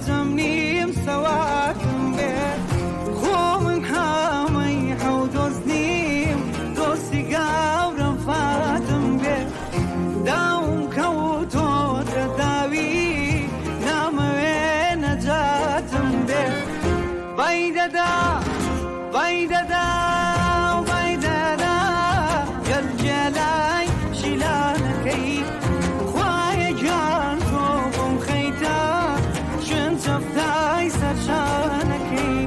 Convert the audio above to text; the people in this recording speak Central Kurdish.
جەمنیم سەواتم بێ خۆ من هاومەی حەودۆز نیم دۆستی گاورم فاتم بێ داوم کەوتۆتە داوی نامەوێ نەجاتم بێ بای دەدا بای دەدا بای دەدا گەلگێلای شیلانەکەی خوایە گیان تۆ بۆم خەیتە شوێن چەفتای سەرشانەکەی